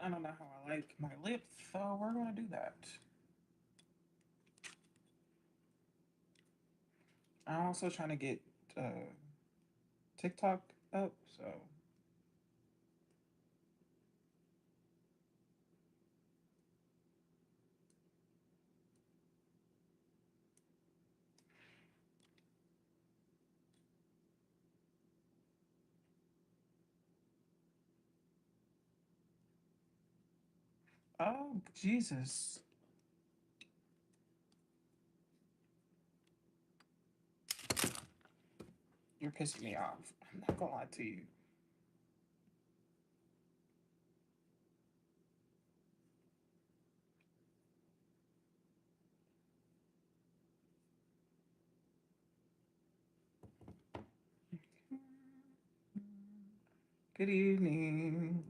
I don't know how I like my lips, so we're gonna do that. I'm also trying to get uh, TikTok up, so oh Jesus, you're pissing me off. I'm not gonna lie to you. Good evening.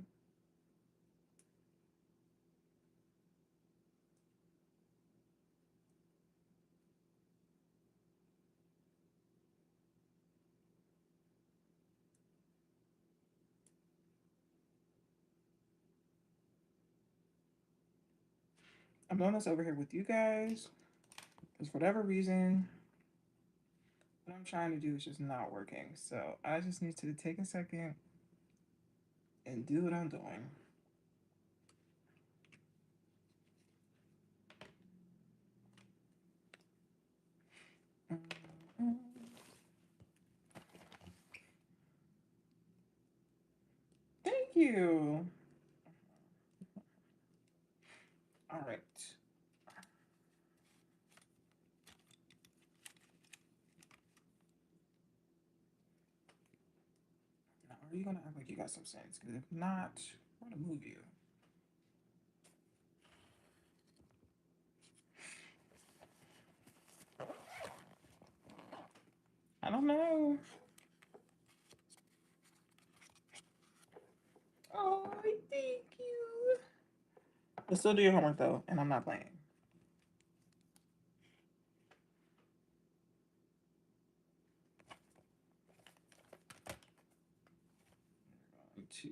I'm doing this over here with you guys because for whatever reason, what I'm trying to do is just not working. So I just need to take a second and do what I'm doing. Thank you. All right. Now, are you gonna act like you got some sense? Because if not, I'm gonna move you. I don't know. Oh, thank you. But still do your homework though, and I'm not playing. 2.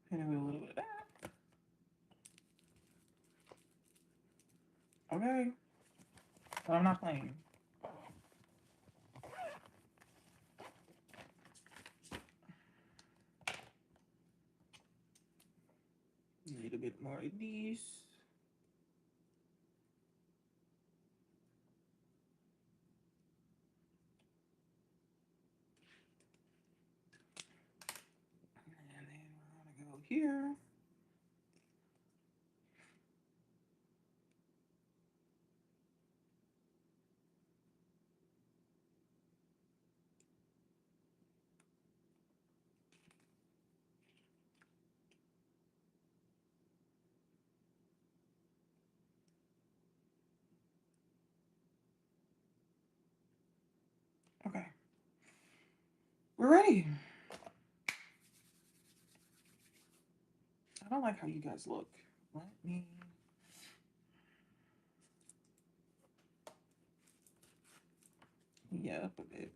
Hit it with a little bit of that. Okay. But I'm not playing. Need a bit more of these. And then we're gonna go here. Okay. We're ready. I don't like how you guys look. Let me up a bit.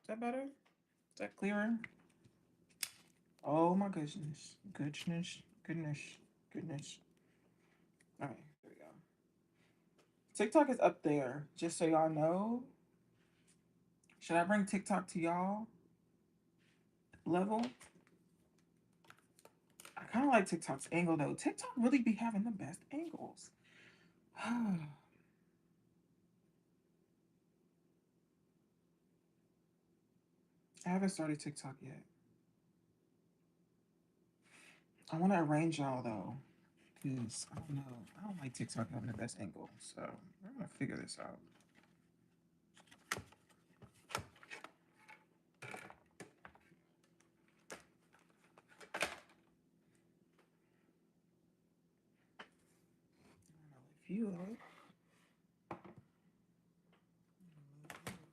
Is that better? Is that clearer? Oh my goodness. Goodness. Goodness. Goodness. All right, there we go. TikTok is up there, just so y'all know. Should I bring TikTok to y'all level? I kind of like TikTok's angle though. TikTok really be having the best angles. I haven't started TikTok yet. I want to arrange y'all though, because I don't know. I don't like TikTok having the best angle, so we're gonna figure this out. I'm gonna lift you up.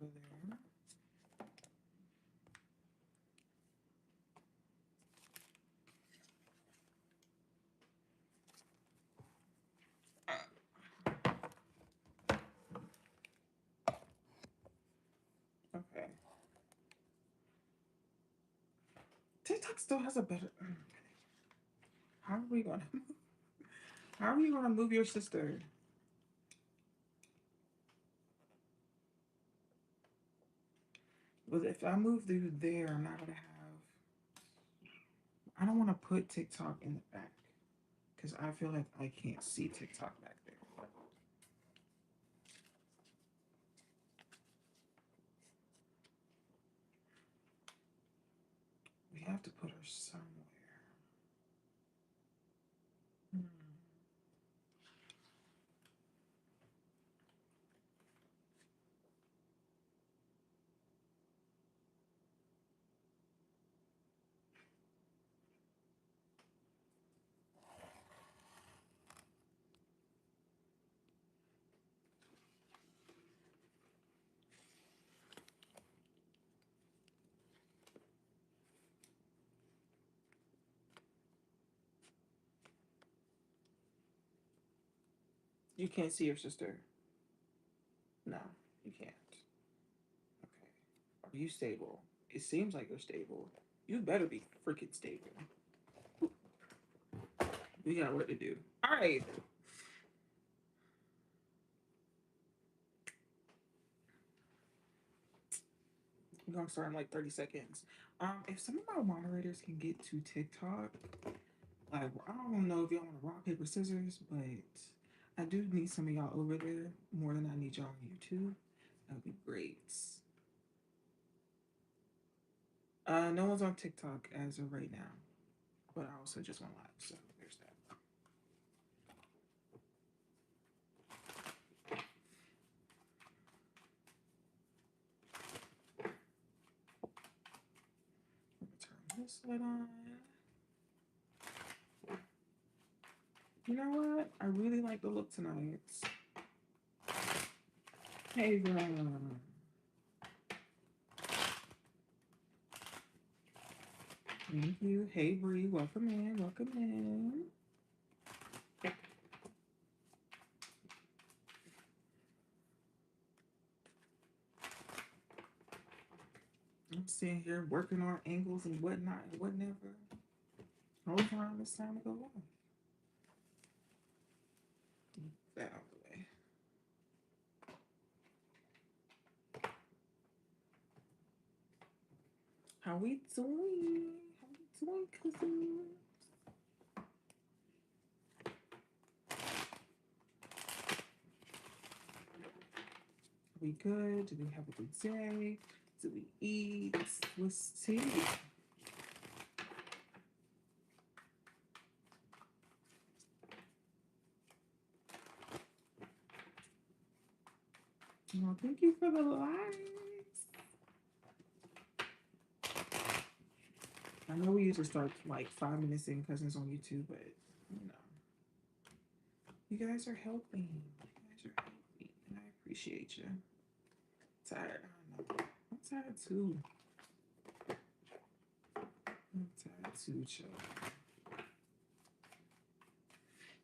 Over there. TikTok still has a better. How are we gonna? How are you gonna move your sister? But if I move through there, I'm not gonna have. I don't want to put TikTok in the back because I feel like I can't see TikTok back there. We have to put her somewhere. Hmm. You can't see your sister. No, you can't. Okay. Are you stable? It seems like you're stable. You better be freaking stable. We got work to do. All right. We're gonna start in like 30 seconds. If some of my moderators can get to TikTok, like I don't know if y'all want to rock paper scissors, but I do need some of y'all over there more than I need y'all on YouTube. That would be great. No one's on TikTok as of right now, but I also just went live, so there's that. Turn this light on. You know what? I really like the look tonight. Hey, bro. Thank you. Hey, Bree. Welcome in. Welcome in. I'm sitting here working on angles and whatnot and whatever. Whole time it's time to go on. Get that out of the way. How we doing? How we doing, cousins? Are we good? Did we have a good day? Did we eat? Let's see. Well, thank you for the likes. I know we usually start like 5 minutes in cousins on YouTube, but you know, you guys are helping. You guys are helping, and I appreciate you. Tired. I don't know. I'm tired too. I'm tired too, chill.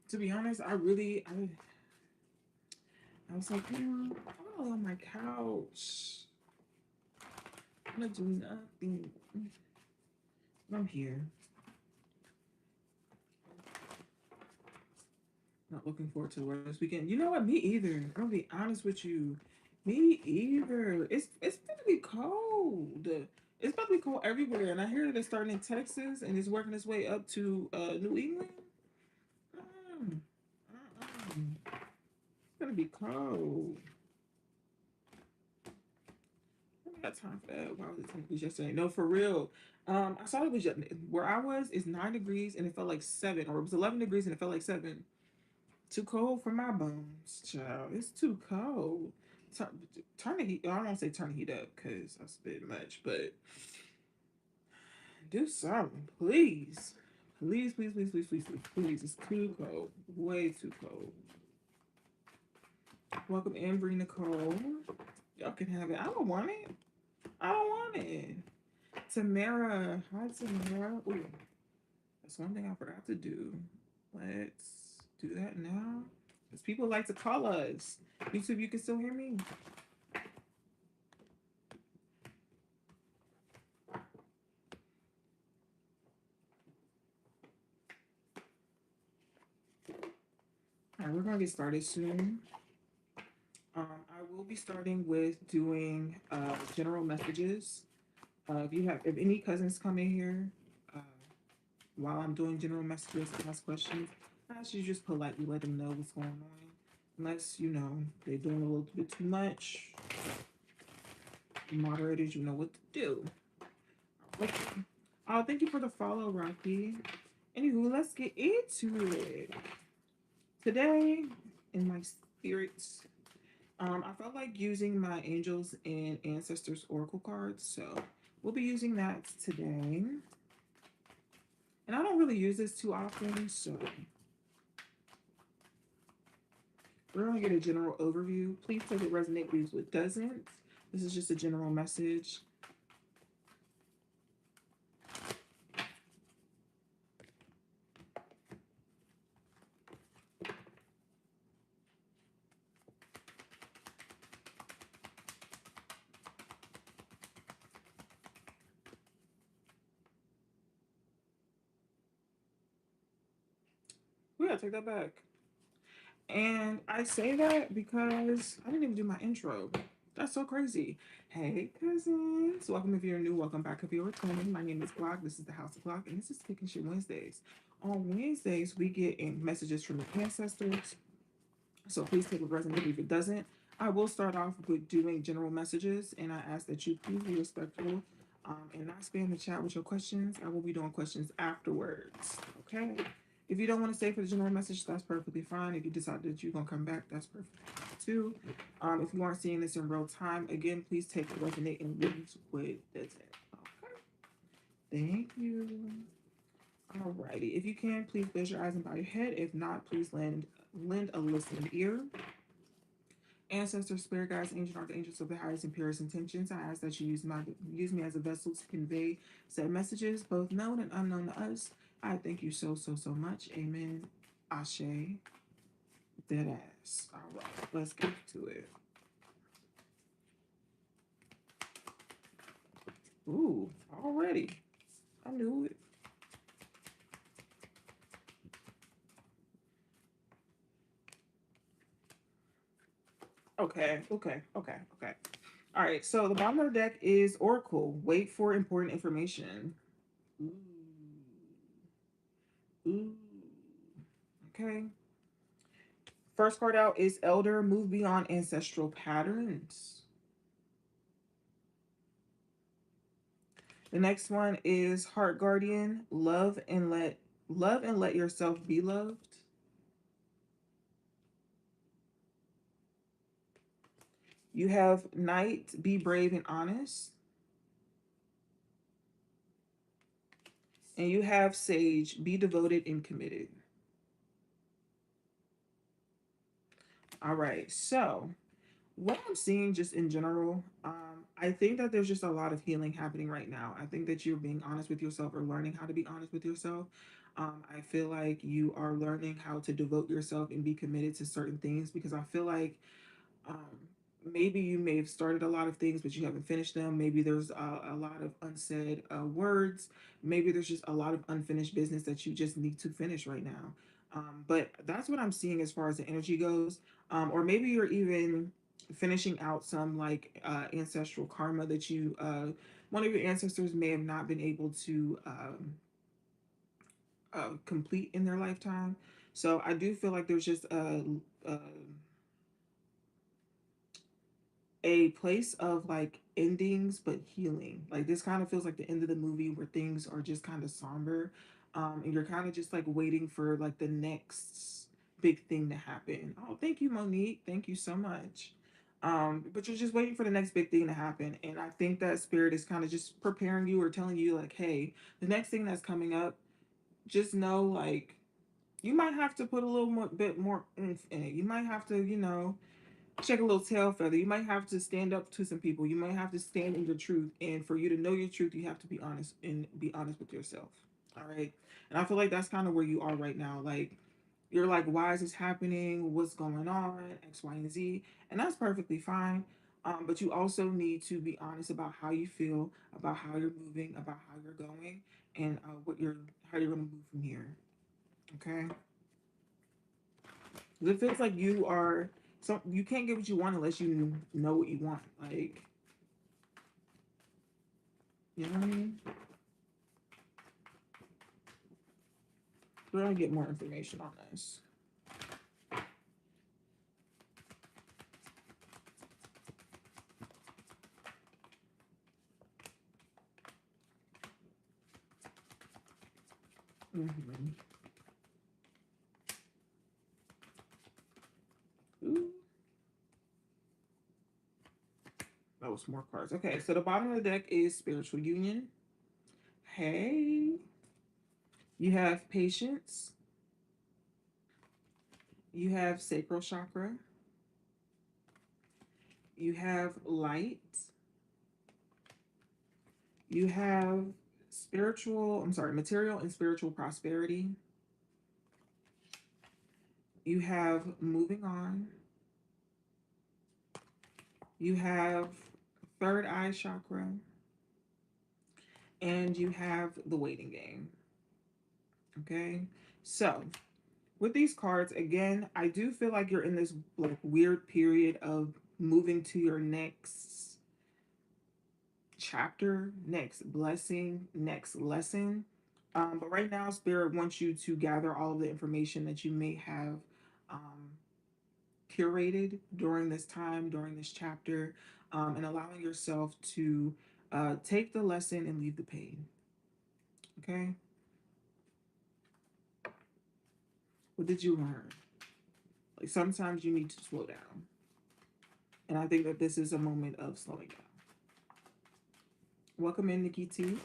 To be honest, I was like, I'm gonna lay on my couch. I'm gonna do nothing. I'm here. Not looking forward to work this weekend. You know what? Me either. I'm gonna be honest with you. Me either. It's gonna be cold. It's about to be cold everywhere, and I hear that it's starting in Texas and it's working its way up to New England. Mm, It's gonna be cold. I got time for that. Why was it 10 degrees yesterday? No, for real. I saw it was where I was is 9 degrees and it felt like 7, or it was 11 degrees and it felt like 7. Too cold for my bones, child. It's too cold. Turn the heat. I don't want to say turn the heat up because that's a bit much, but do something, please. Please, please, please, please, please, please, please. It's too cold. Way too cold. Welcome, Ambry Nicole. Y'all can have it. I don't want it. I don't want it. Tamara. Hi, Tamara. Ooh, that's one thing I forgot to do. Let's do that now. Because people like to call us. YouTube, you can still hear me? gonna get started soon. I will be starting with doing general messages. If any cousins come in here uh, while I'm doing general messages and ask questions, I ask you just politely let them know what's going on. Unless you know they're doing a little bit too much, moderators, you know what to do. Okay. Thank you for the follow, Rocky. Anywho, let's get into it. Today, in my spirits, I felt like using my angels and ancestors oracle cards, so we'll be using that today. And I don't really use this too often, so we're gonna get a general overview. Please take what resonates, use what doesn't. This is just a general message. We gotta take that back. And I say that because I didn't even do my intro. That's so crazy. Hey, cousins. Welcome if you're new. Welcome back if you're returning. My name is Glock. This is the House of Glock, and this is Kickin Shit Wednesdays. On Wednesdays, we get in messages from the ancestors. So please take what resonates. If it doesn't, I will start off with doing general messages, and I ask that you please be respectful and not spam the chat with your questions. I will be doing questions afterwards. Okay. If you don't want to stay for the general message, that's perfectly fine. If you decide that you're gonna come back, that's perfectly fine too. If you aren't seeing this in real time, again, please take what resonates and leave what doesn't. Okay. Thank you. Alrighty. If you can, please close your eyes and bow your head. If not, please lend a listening ear. Ancestors, spirit guides, ancient archangels of the highest and purest intentions, I ask that you use me as a vessel to convey said messages, both known and unknown to us. I thank you so much. Amen. Ashe. Dead ass. All right, let's get to it. Ooh, already. I knew it. Okay. All right, so the bottom of the deck is Oracle. Wait for important information. Ooh. Ooh. Okay. First card out is Elder. Move beyond ancestral patterns. The next one is Heart Guardian. Love and let yourself be loved. You have Knight. Be brave and honest. And you have Sage. Be devoted and committed. All right. So what I'm seeing just in general, I think that there's just a lot of healing happening right now. I think that you're being honest with yourself or learning how to be honest with yourself. I feel like you are learning how to devote yourself and be committed to certain things because I feel like um, maybe you may have started a lot of things, but you haven't finished them. Maybe there's a lot of unsaid words. Maybe there's just a lot of unfinished business that you just need to finish right now. But that's what I'm seeing as far as the energy goes. Or maybe you're even finishing out some like ancestral karma that one of your ancestors may have not been able to complete in their lifetime. So I do feel like there's just a place of like endings but healing. Like this kind of feels like the end of the movie where things are just kind of somber. And you're kind of just like waiting for like the next big thing to happen. Oh, thank you, Monique. Thank you so much. But you're just waiting for the next big thing to happen. And I think that spirit is kind of just preparing you or telling you, like, hey, the next thing that's coming up, just know like you might have to put a little bit more oomph in it. You might have to, check a little tail feather. You might have to stand up to some people. You might have to stand in your truth. And for you to know your truth, you have to be honest and be honest with yourself. All right. And I feel like that's kind of where you are right now. Like, you're like, why is this happening? What's going on? X, Y, and Z. And that's perfectly fine. But you also need to be honest about how you feel, about how you're moving, about how you're going, and how you're going to move from here. Okay. It feels like you are so you can't get what you want unless you know what you want. Like, you know what I mean? We're gonna get more information on this. Mm-hmm. Ooh, that was more cards. Okay, so the bottom of the deck is spiritual union. Hey, you have patience. You have sacral chakra. You have light. You have material and spiritual prosperity. You have moving on. You have third eye chakra. And you have the waiting game. Okay. So with these cards, again, I do feel like you're in this like weird period of moving to your next chapter, next blessing, next lesson. But right now, Spirit wants you to gather all of the information that you may have um, curated during this time, during this chapter, and allowing yourself to take the lesson and leave the pain. Okay? What did you learn? Like sometimes you need to slow down. And I think that this is a moment of slowing down. Welcome in, Nikki T.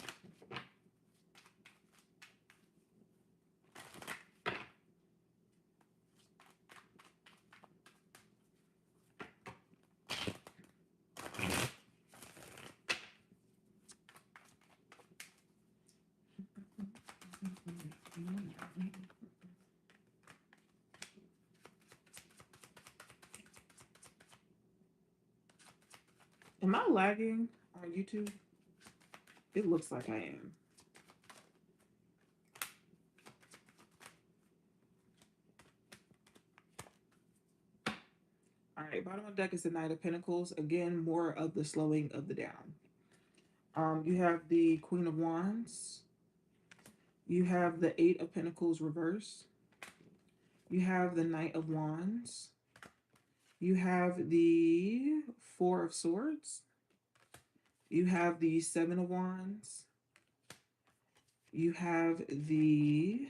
Am I lagging on YouTube? It looks like I am. All right, bottom of the deck is the Knight of Pentacles. Again, more of the slowing of the down. You have the Queen of Wands. You have the Eight of Pentacles reverse. You have the Knight of Wands. You have the Four of Swords. You have the Seven of Wands. You have the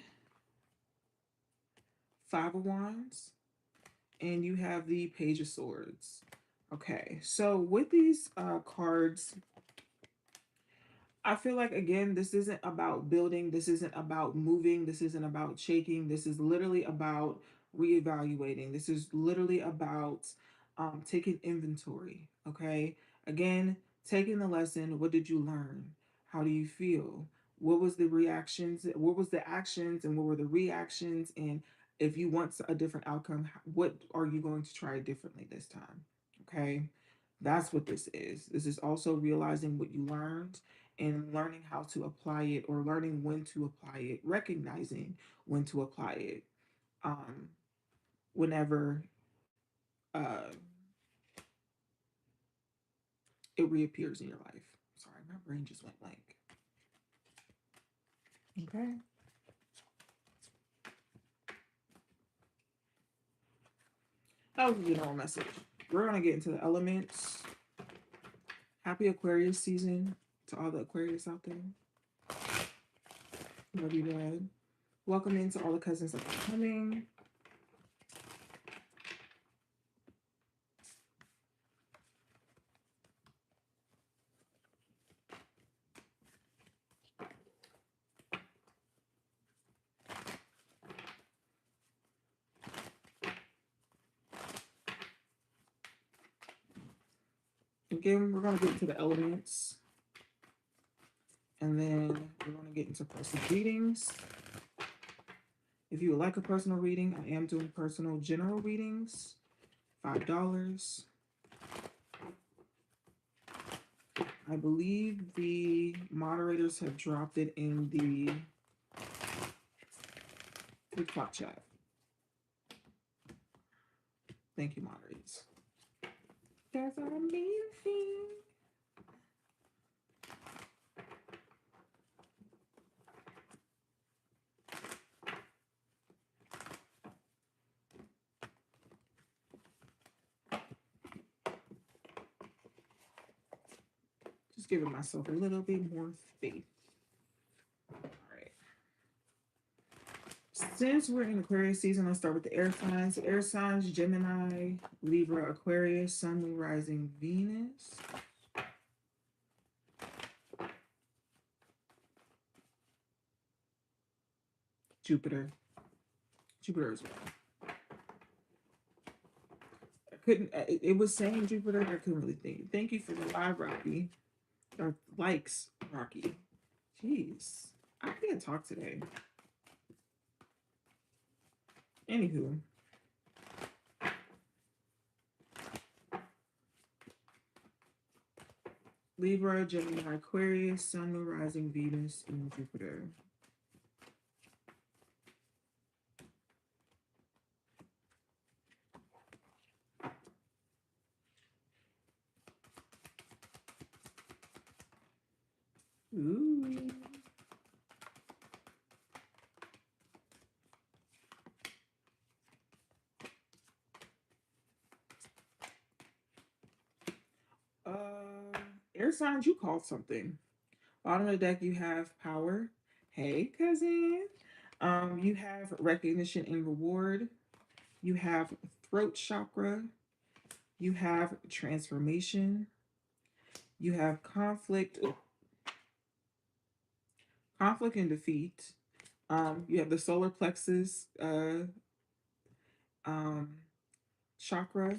Five of Wands. And you have the Page of Swords. Okay, so with these cards, I feel like, again, this isn't about building. This isn't about moving. This isn't about shaking. This is literally about reevaluating. This is literally about taking inventory. Okay. Again, taking the lesson. What did you learn? How do you feel? What was the reactions? What was the actions and what were the reactions? And if you want a different outcome, what are you going to try differently this time? Okay. That's what this is. This is also realizing what you learned and learning how to apply it, or learning when to apply it, recognizing when to apply it um, whenever uh, it reappears in your life. Sorry, my brain just went blank. Okay. That was the general message. We're going to get into the elements. Happy Aquarius season to all the Aquarius out there. Love you, Dad. Welcome into all the cousins that are coming. Again, we're going to get into the elements. And then we're going to get into personal readings. If you would like a personal reading, I am doing personal general readings, $5. I believe the moderators have dropped it in the TikTok chat. Thank you, moderates. That's amazing. Just giving myself a little bit more faith. All right. Since we're in Aquarius season, let's start with the air signs. Air signs: Gemini, Libra, Aquarius, Sun, Moon, Rising, Venus. Jupiter. Jupiter as well. I couldn't. It was saying Jupiter. I couldn't really think. Thank you for the live, Rocky. Or likes, Rocky. Jeez, I can't talk today. Anywho, Libra, Gemini, Aquarius, Sun, Moon, Rising, Venus, and Jupiter. Ooh. Uh, Air signs, you called something. Bottom of the deck, you have power. Hey, cousin. You have recognition and reward. You have throat chakra. You have transformation. You have conflict and defeat. You have the solar plexus um, chakra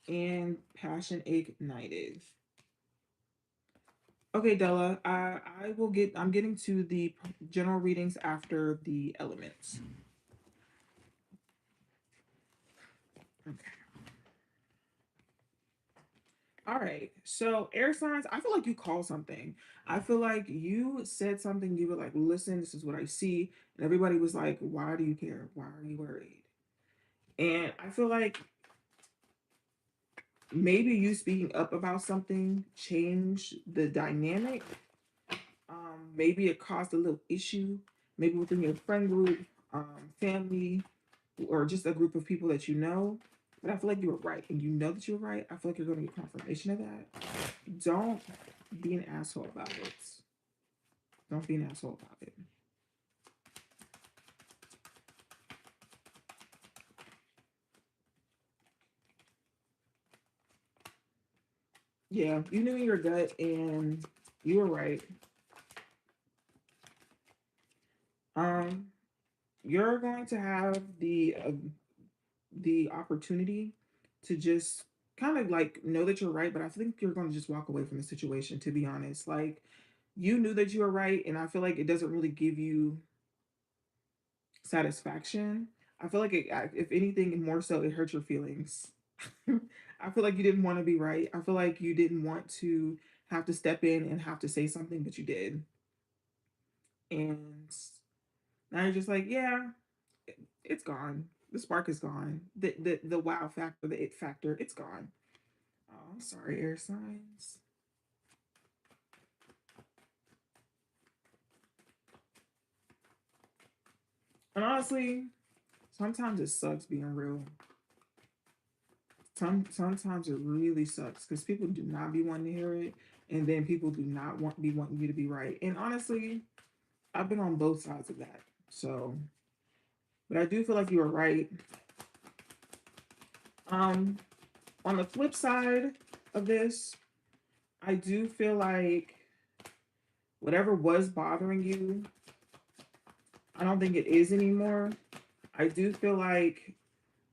and passion ignited. Okay, Della, I will get. I'm getting to the general readings after the elements. Okay. All right. So air signs, I feel like you called something. I feel like you said something. You were like, "Listen, this is what I see," and everybody was like, "Why do you care? Why are you worried?" And I feel like maybe you speaking up about something changed the dynamic. Maybe it caused a little issue, maybe within your friend group, family, or just a group of people that you know. But I feel like you were right, and you know that you're right. I feel like you're going to get confirmation of that. Don't be an asshole about it. Don't be an asshole about it. Yeah, you knew in your gut, and you were right. Um, you're going to have the opportunity to just kind of like know that you're right, but I think you're going to just walk away from the situation. To be honest, like you knew that you were right, and I feel like it doesn't really give you satisfaction. I feel like if anything, more so, it hurts your feelings. I feel like you didn't want to be right. I feel like you didn't want to have to step in and have to say something, but you did. And now you're just like, yeah, it's gone. The spark is gone. The wow factor, the it factor, it's gone. Oh, I'm sorry, air signs. And honestly, sometimes it sucks being real. Sometimes it really sucks because people do not be wanting to hear it, and then people do not want be wanting you to be right. And honestly, I've been on both sides of that. So, but I do feel like you were right. Um, on the flip side of this, I do feel like whatever was bothering you, I don't think it is anymore. I do feel like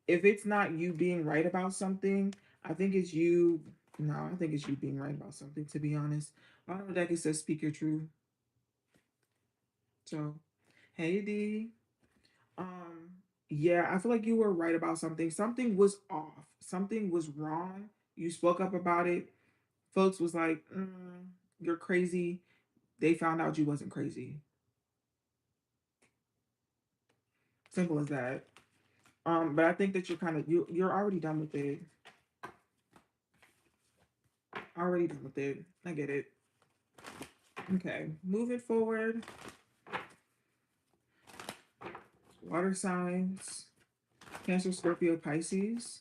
if it's not you being right about something, I think it's you. No, I think it's you being right about something. To be honest, bottom of the deck it says speak your truth. So, hey D. Um, yeah, I feel like you were right about something. Something was off. Something was wrong. You spoke up about it. Folks was like, "You're crazy." They found out you wasn't crazy. Simple as that. But I think that you're kind of you're already done with it. Already done with it. I get it. Okay, moving forward. Water signs: Cancer, Scorpio, Pisces.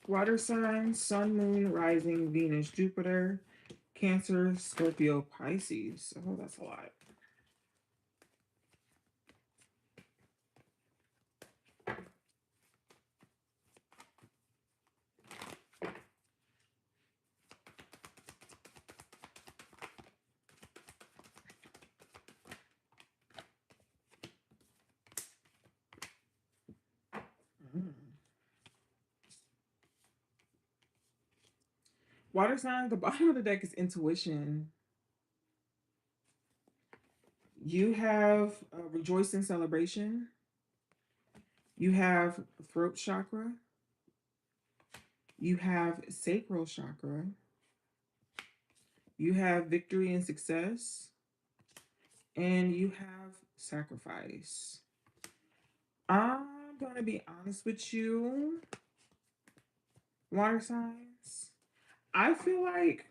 Water signs: Sun, Moon, Rising, Venus, Jupiter. Cancer, Scorpio, Pisces. Oh, that's a lot. Mm. Water signs, the bottom of the deck is intuition. You have rejoice and celebration. You have throat chakra. You have sacral chakra. You have victory and success. And you have sacrifice. I'm going to be honest with you, water signs. I feel like,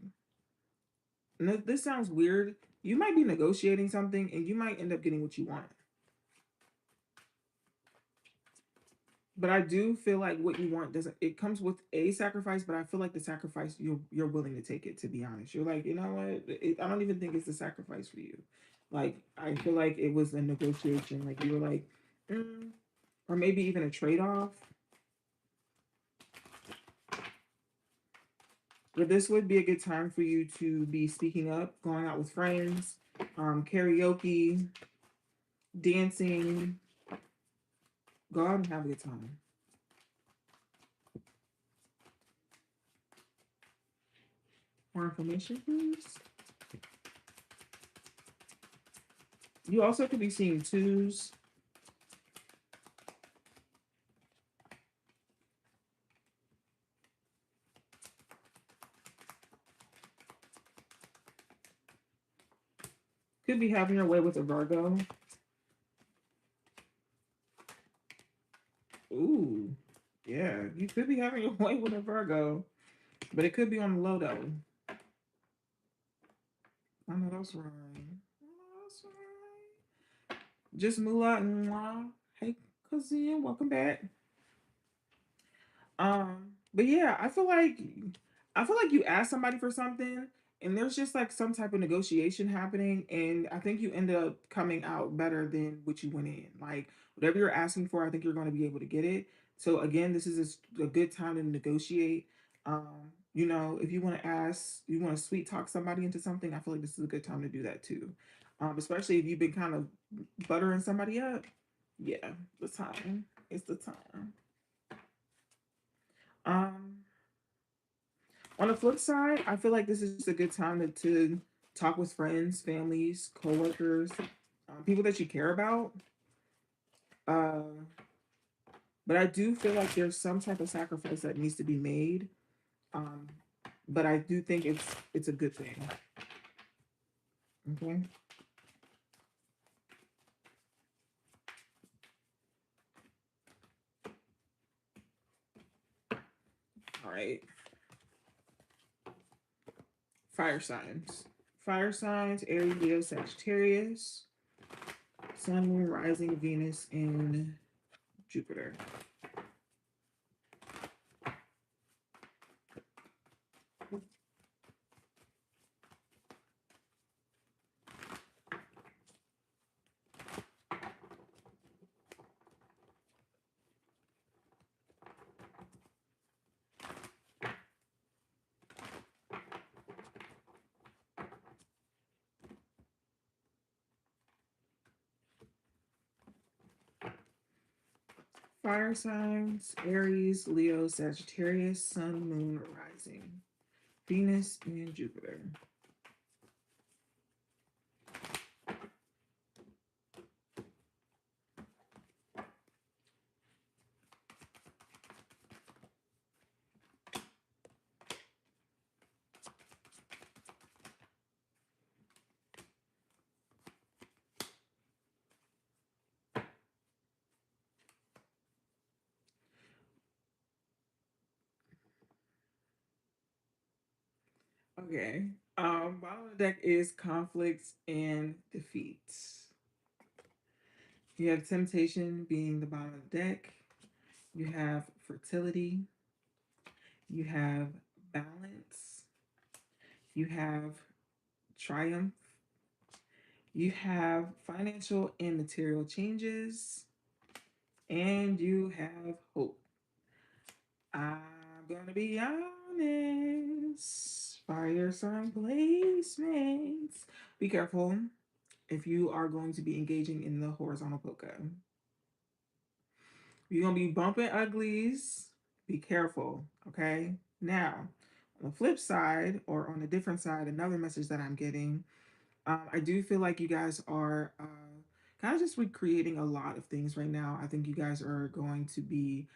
this sounds weird. You might be negotiating something and you might end up getting what you want. But I do feel like what you want doesn't. It comes with a sacrifice, but I feel like the sacrifice you're willing to take it. To be honest, you're like, you know what? I don't even think it's a sacrifice for you. Like I feel like it was a negotiation. Like you were like, or maybe even a trade off. But this would be a good time for you to be speaking up, going out with friends, karaoke, dancing. Go out and have a good time. More information, please. You also could be seeing twos. Could be having your way with a Virgo. Ooh, yeah, you could be having your way with a Virgo, but it could be on the low though. I know that's right. I know that's right. Just moolah and mwah. Hey, cousin, welcome back. But yeah, I feel like you ask somebody for something and there's just like some type of negotiation happening, and I think you end up coming out better than what you went in. Like whatever you're asking for, I think you're going to be able to get it. So again, this is a good time to negotiate. If you want to ask, you want to sweet talk somebody into something, I feel like this is a good time to do that too. Especially if you've been kind of buttering somebody up. Yeah, the time. It's the time. Um, on the flip side, I feel like this is a good time to talk with friends, families, coworkers, people that you care about. Uh, but I do feel like there's some type of sacrifice that needs to be made. Um, but I do think it's a good thing. Okay. All right. Fire signs. Fire signs: Aries, Leo, Sagittarius. Sun, Moon, Rising, Venus, and Jupiter. Fire signs: Aries, Leo, Sagittarius, Sun, Moon, Rising, Venus, and Jupiter. Okay. Bottom of the deck is conflicts and defeats. You have temptation being the bottom of the deck. You have fertility. You have balance. You have triumph. You have financial and material changes. And you have hope. I'm gonna be honest. Fire sign placements. Be careful if you are going to be engaging in the horizontal polka. You're gonna be bumping uglies. Be careful, okay? Now, on the flip side, or on a different side, another message that I'm getting, I do feel like you guys are kind of just recreating a lot of things right now. I think you guys are going to be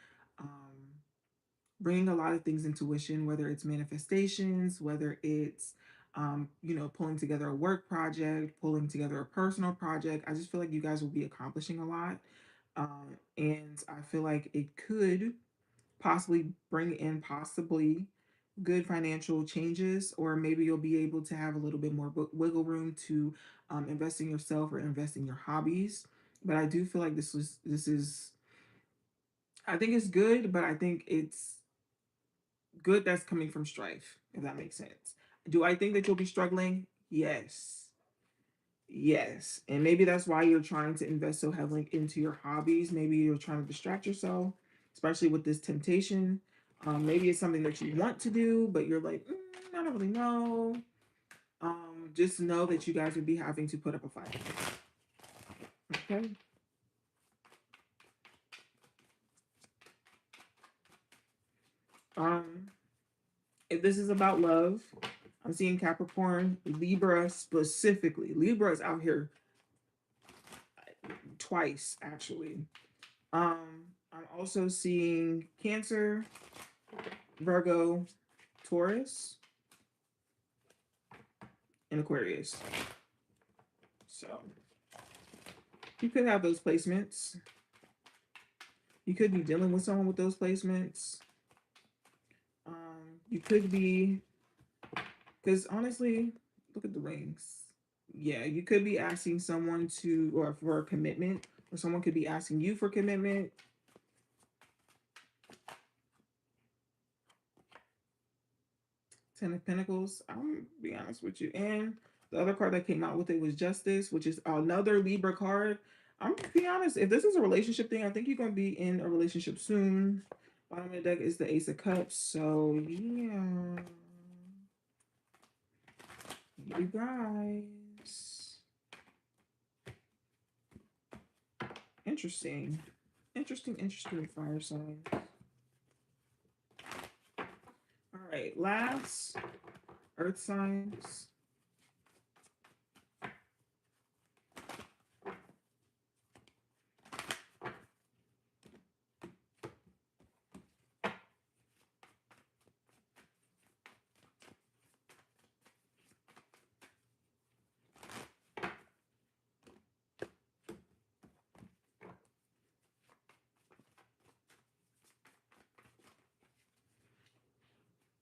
bringing a lot of things into fruition, whether it's manifestations, whether it's pulling together a work project, pulling together a personal project. I just feel like you guys will be accomplishing a lot. And I feel like it could possibly bring in possibly good financial changes, or maybe you'll be able to have a little bit more wiggle room to invest in yourself or invest in your hobbies. But I do feel like this is I think it's good, but I think it's good that's coming from strife, if that makes sense. Do I think that you'll be struggling? Yes. Yes. And maybe that's why you're trying to invest so heavily into your hobbies. Maybe you're trying to distract yourself, especially with this temptation. Maybe it's something that you want to do, but you're like, I don't really know. Just know that you guys would be having to put up a fight. Okay. Um, if this is about love, I'm seeing Capricorn, Libra specifically. Libra is out here twice, actually. I'm also seeing Cancer, Virgo, Taurus, and Aquarius. So you could have those placements. You could be dealing with someone with those placements. You could be, because honestly, look at the rings. Yeah, you could be asking someone to, or for a commitment, or someone could be asking you for commitment. Ten of Pentacles. I'm be honest with you. And the other card that came out with it was Justice, which is another Libra card. I'm gonna be honest. If this is a relationship thing, I think you're gonna be in a relationship soon. Bottom of the deck is the Ace of Cups. So yeah, you guys. Interesting. Interesting fire sign. All right, last Earth signs.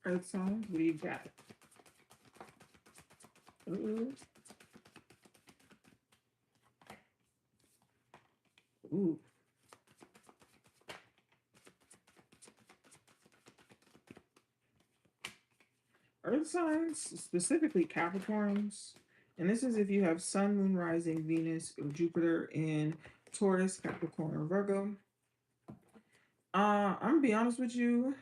Earth signs. What do you got? Ooh. Ooh. Earth signs, specifically Capricorns, and this is if you have Sun, Moon, Rising, Venus, or Jupiter in Taurus, Capricorn, or Virgo. I'm gonna be honest with you.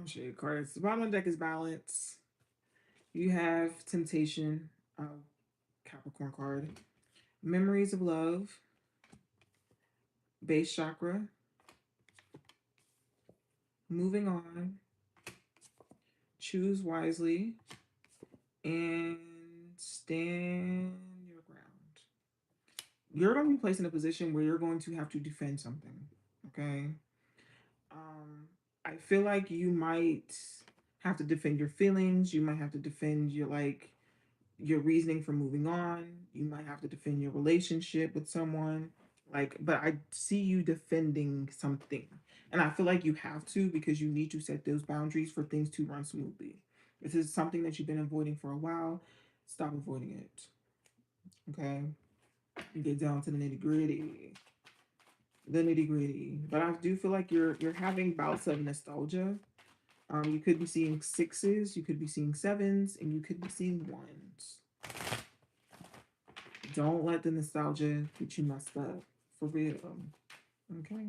I'll show you cards. The bottom of the deck is Balance. You have Temptation, Capricorn card. Memories of love, base chakra, moving on, choose wisely, and stand your ground. You're going to be placed in a position where you're going to have to defend something. Okay. I feel like you might have to defend your feelings. You might have to defend your reasoning for moving on. You might have to defend your relationship with someone. But I see you defending something. And I feel like you have to because you need to set those boundaries for things to run smoothly. This is something that you've been avoiding for a while. Stop avoiding it. Okay? Get down to the nitty gritty. The nitty gritty. But I do feel like you're having bouts of nostalgia. You could be seeing sixes, you could be seeing sevens, and you could be seeing ones. Don't let the nostalgia get you messed up. For real. Okay.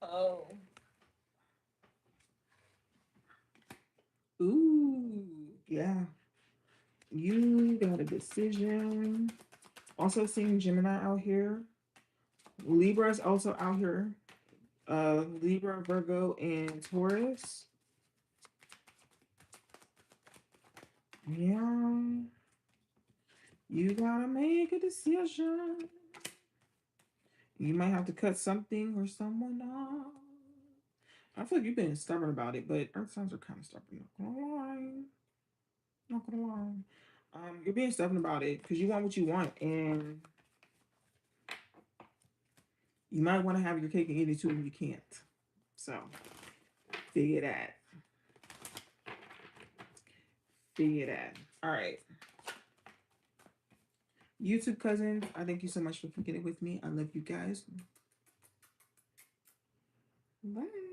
Oh. Ooh. Yeah. You got a decision. Also seeing Gemini out here. Libra's also out here. Libra, Virgo, and Taurus. Yeah. You gotta make a decision. You might have to cut something or someone off. I feel like you've been stubborn about it, but earth signs are kind of stubborn. Not gonna lie. Not gonna lie. You're being stubborn about it because you want what you want, and you might want to have your cake and eat it too, and you can't. So, figure that. Figure that. All right. YouTube cousins, I thank you so much for kicking it with me. I love you guys. Bye.